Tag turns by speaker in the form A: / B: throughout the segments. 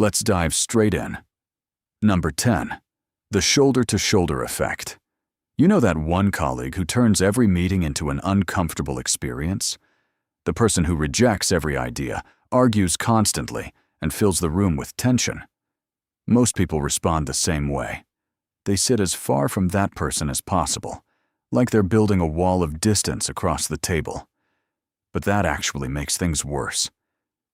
A: Let's dive straight in. Number 10. The shoulder-to-shoulder effect. You know that one colleague who turns every meeting into an uncomfortable experience? The person who rejects every idea, argues constantly, and fills the room with tension. Most people respond the same way. They sit as far from that person as possible, like they're building a wall of distance across the table. But that actually makes things worse.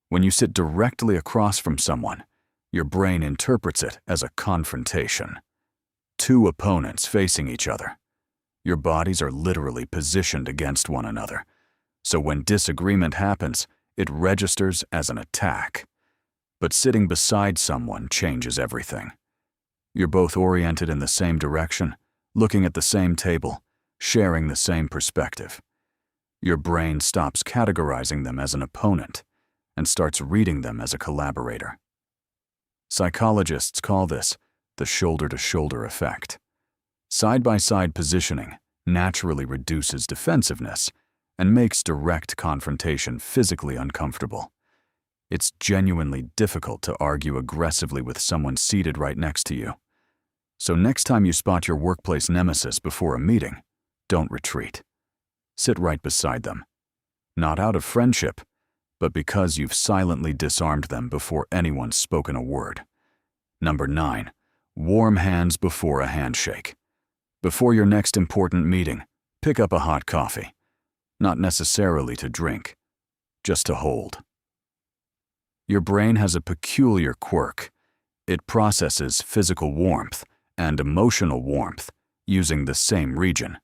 A: When you sit directly across from someone, your brain interprets it as a confrontation. Two opponents facing each other. Your bodies are literally positioned against one another. So when disagreement happens, it registers as an attack. But sitting beside someone changes everything. You're both oriented in the same direction, looking at the same table, sharing the same perspective. Your brain stops categorizing them as an opponent and starts reading them as a collaborator. Psychologists call this the shoulder-to-shoulder effect. Side-by-side positioning naturally reduces defensiveness and makes direct confrontation physically uncomfortable. It's genuinely difficult to argue aggressively with someone seated right next to you. So next time you spot your workplace nemesis before a meeting, don't retreat. Sit right beside them. Not out of friendship, but because you've silently disarmed them before anyone's spoken a word. Number 9. Warm hands before a handshake. Before your next important meeting, pick up a hot coffee. Not necessarily to drink, just to hold. Your brain has a peculiar quirk. It processes physical warmth and emotional warmth using the same region.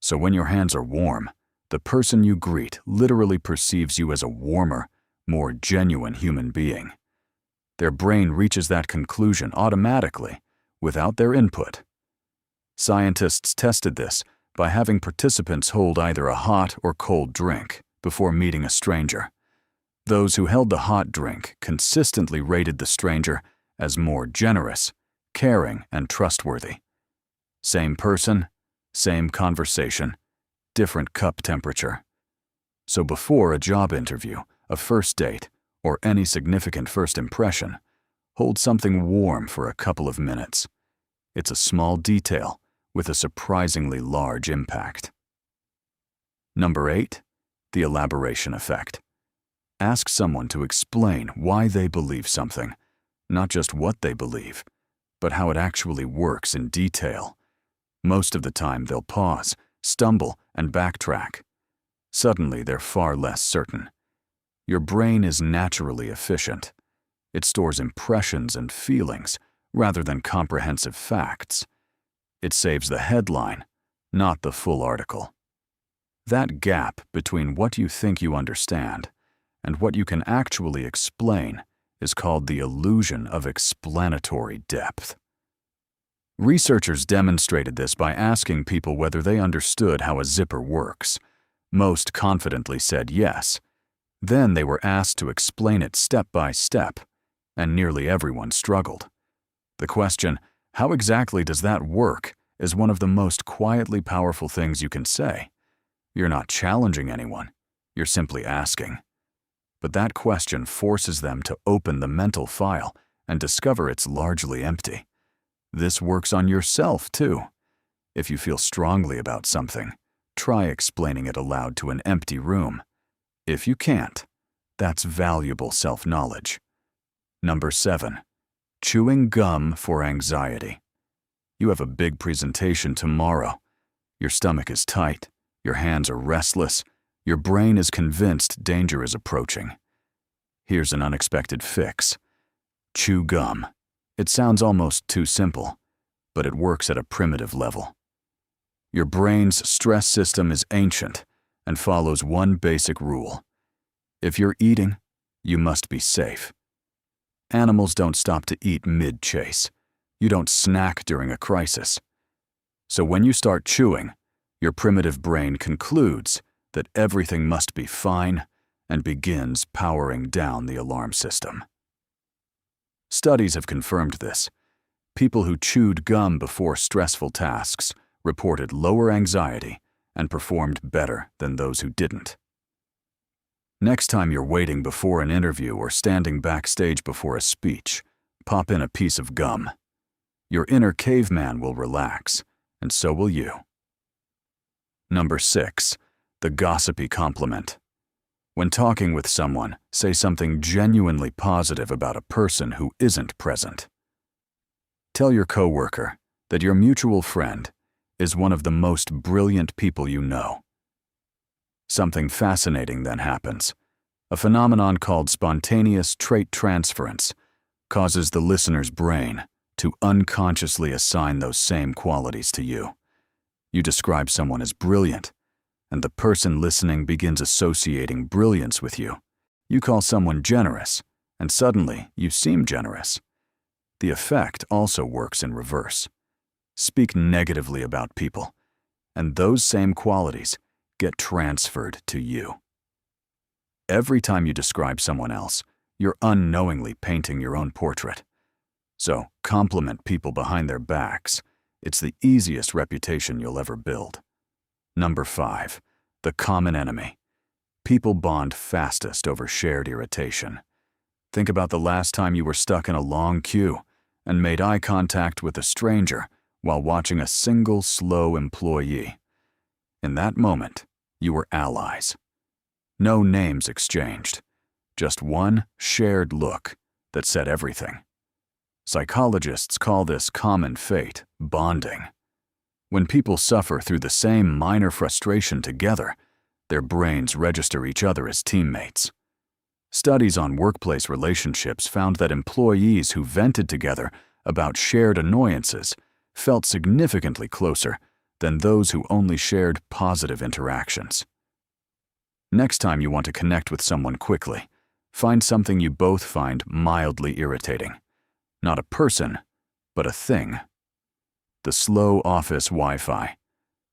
A: So when your hands are warm, the person you greet literally perceives you as a warmer, more genuine human being. Their brain reaches that conclusion automatically, without their input. Scientists tested this by having participants hold either a hot or cold drink before meeting a stranger. Those who held the hot drink consistently rated the stranger as more generous, caring, and trustworthy. Same person, same conversation, different cup temperature. So before a job interview, a first date, or any significant first impression, hold something warm for a couple of minutes. It's a small detail with a surprisingly large impact. Number 8. The elaboration effect. Ask someone to explain why they believe something, not just what they believe, but how it actually works in detail. Most of the time they'll pause, stumble, and backtrack. Suddenly they're far less certain. Your brain is naturally efficient. It stores impressions and feelings rather than comprehensive facts. It saves the headline, not the full article. That gap between what you think you understand and what you can actually explain is called the illusion of explanatory depth. Researchers demonstrated this by asking people whether they understood how a zipper works. Most confidently said yes. Then they were asked to explain it step by step, and nearly everyone struggled. The question, "How exactly does that work?" is one of the most quietly powerful things you can say. You're not challenging anyone, you're simply asking. But that question forces them to open the mental file and discover it's largely empty. This works on yourself, too. If you feel strongly about something, try explaining it aloud to an empty room. If you can't, that's valuable self-knowledge. Number 7. Chewing gum for anxiety. You have a big presentation tomorrow. Your stomach is tight, your hands are restless, your brain is convinced danger is approaching. Here's an unexpected fix. Chew gum. It sounds almost too simple, but it works at a primitive level. Your brain's stress system is ancient and follows one basic rule. If you're eating, you must be safe. Animals don't stop to eat mid-chase. You don't snack during a crisis. So when you start chewing, your primitive brain concludes that everything must be fine and begins powering down the alarm system. Studies have confirmed this. People who chewed gum before stressful tasks reported lower anxiety and performed better than those who didn't. Next time you're waiting before an interview or standing backstage before a speech, pop in a piece of gum. Your inner caveman will relax, and so will you. Number 6. The gossipy compliment. When talking with someone, say something genuinely positive about a person who isn't present. Tell your coworker that your mutual friend is one of the most brilliant people you know. Something fascinating then happens. A phenomenon called spontaneous trait transference causes the listener's brain to unconsciously assign those same qualities to you. You describe someone as brilliant, and the person listening begins associating brilliance with you. You call someone generous, and suddenly you seem generous. The effect also works in reverse. Speak negatively about people, and those same qualities get transferred to you. Every time you describe someone else, you're unknowingly painting your own portrait. So, compliment people behind their backs. It's the easiest reputation you'll ever build. Number 5. The common enemy. People bond fastest over shared irritation. Think about the last time you were stuck in a long queue and made eye contact with a stranger while watching a single slow employee. In that moment, you were allies. No names exchanged, just one shared look that said everything. Psychologists call this common fate bonding. When people suffer through the same minor frustration together, their brains register each other as teammates. Studies on workplace relationships found that employees who vented together about shared annoyances felt significantly closer than those who only shared positive interactions. Next time you want to connect with someone quickly, find something you both find mildly irritating. Not a person, but a thing. The slow office Wi-Fi,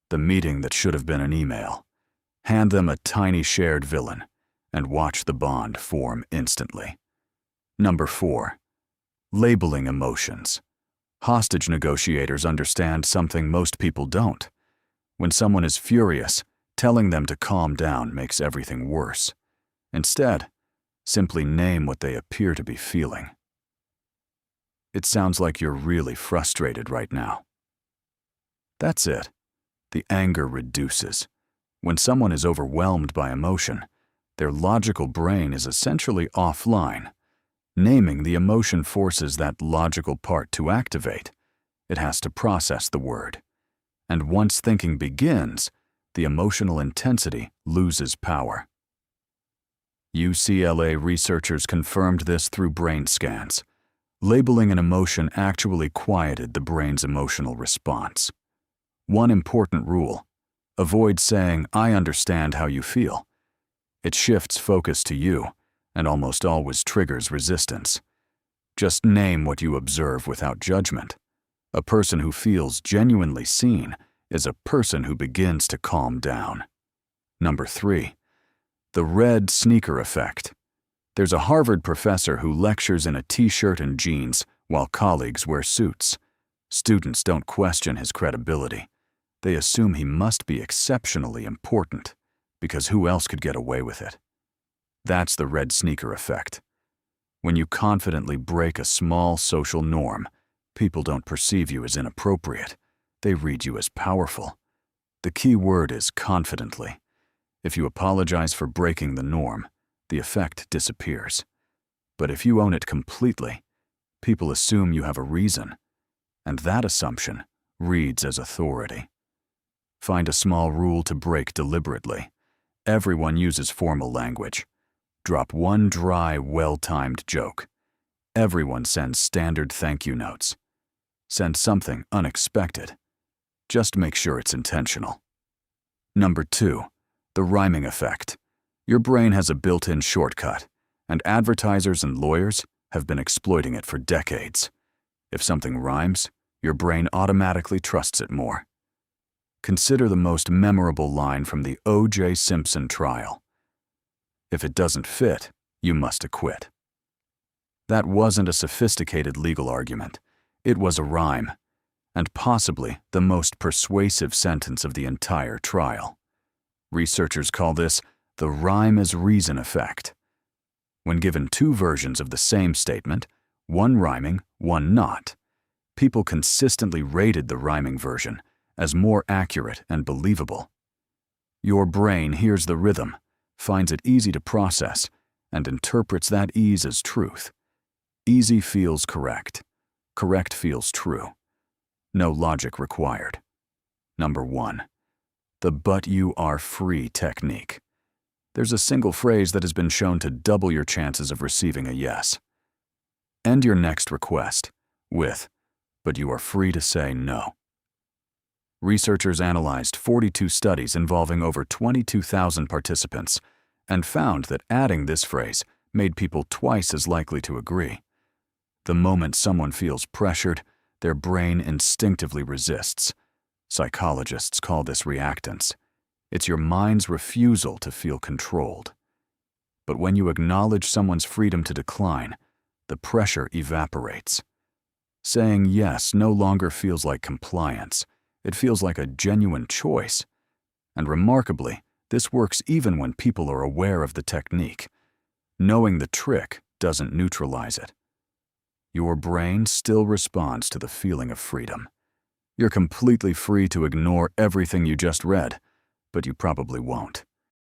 A: the meeting that should have been an email. Hand them a tiny shared villain and watch the bond form instantly. Number 4. Labeling emotions. Hostage negotiators understand something most people don't. When someone is furious, telling them to calm down makes everything worse. Instead, simply name what they appear to be feeling. It sounds like you're really frustrated right now. That's it. The anger reduces. When someone is overwhelmed by emotion, their logical brain is essentially offline. Naming the emotion forces that logical part to activate. It has to process the word. And once thinking begins, the emotional intensity loses power. UCLA researchers confirmed this through brain scans. Labeling an emotion actually quieted the brain's emotional response. One important rule: avoid saying, "I understand how you feel." It shifts focus to you and almost always triggers resistance. Just name what you observe without judgment. A person who feels genuinely seen is a person who begins to calm down. Number 3. The red sneaker effect. There's a Harvard professor who lectures in a t-shirt and jeans while colleagues wear suits. Students don't question his credibility. They assume he must be exceptionally important, because who else could get away with it? That's the red sneaker effect. When you confidently break a small social norm, people don't perceive you as inappropriate. They read you as powerful. The key word is confidently. If you apologize for breaking the norm, the effect disappears. But if you own it completely, people assume you have a reason, and that assumption reads as authority. Find a small rule to break deliberately. Everyone uses formal language. Drop one dry, well-timed joke. Everyone sends standard thank you notes. Send something unexpected. Just make sure it's intentional. Number 2. The rhyming effect. Your brain has a built-in shortcut, and advertisers and lawyers have been exploiting it for decades. If something rhymes, your brain automatically trusts it more. Consider the most memorable line from the O.J. Simpson trial. If it doesn't fit, you must acquit. That wasn't a sophisticated legal argument. It was a rhyme, and possibly the most persuasive sentence of the entire trial. Researchers call this The rhyme as reason effect. When given two versions of the same statement, one rhyming, one not, people consistently rated the rhyming version as more accurate and believable. Your brain hears the rhythm, finds it easy to process, and interprets that ease as truth. Easy feels correct. Correct feels true. No logic required. Number 1. The "but you are free" technique. There's a single phrase that has been shown to double your chances of receiving a yes. End your next request with, "but you are free to say no." Researchers analyzed 42 studies involving over 22,000 participants and found that adding this phrase made people twice as likely to agree. The moment someone feels pressured, their brain instinctively resists. Psychologists call this reactance. It's your mind's refusal to feel controlled. But when you acknowledge someone's freedom to decline, the pressure evaporates. Saying yes no longer feels like compliance. It feels like a genuine choice. And remarkably, this works even when people are aware of the technique. Knowing the trick doesn't neutralize it. Your brain still responds to the feeling of freedom. You're completely free to ignore everything you just read, but you probably won't.